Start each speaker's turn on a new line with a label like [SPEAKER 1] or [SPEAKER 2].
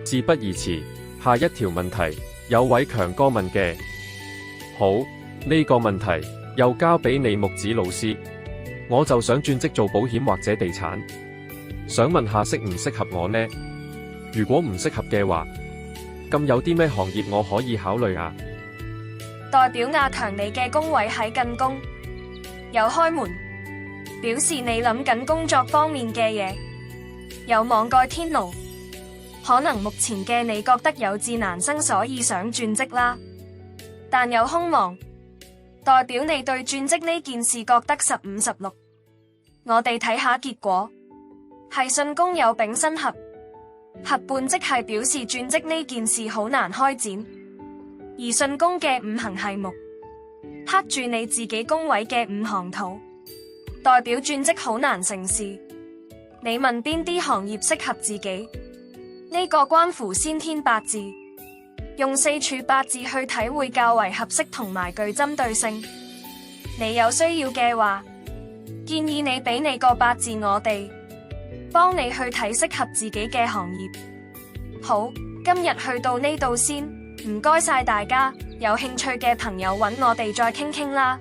[SPEAKER 1] 事不宜遲，下一條問題有位強哥問嘅，好，呢個問題又交俾你木子老師，我就想轉職做保險或者地產，想問下適唔適合我呢？如果唔適合嘅話，咁有啲咩行業我可以考慮啊？
[SPEAKER 2] 代表阿強你嘅工位喺近工，有開門，表示你諗緊工作方面嘅嘢，有網蓋天奴，可能目前嘅你覺得有志難伸，所以想轉職啦。但有空亡，代表你對轉職呢件事覺得15/16。我哋睇下結果，係信宮有丙申合，合半即係表示轉職呢件事好難開展。而信宮嘅五行係木，克住你自己宮位嘅五行土，代表轉職好難成事。你問邊啲行業適合自己？呢個關乎先天八字，用四柱八字去睇會較為合適同埋具針對性。你有需要嘅話，建議你俾你個八字我哋，幫你去睇適合自己嘅行業。好，今日去到呢度先。唔該晒大家，有興趣嘅朋友揾我哋再傾傾啦。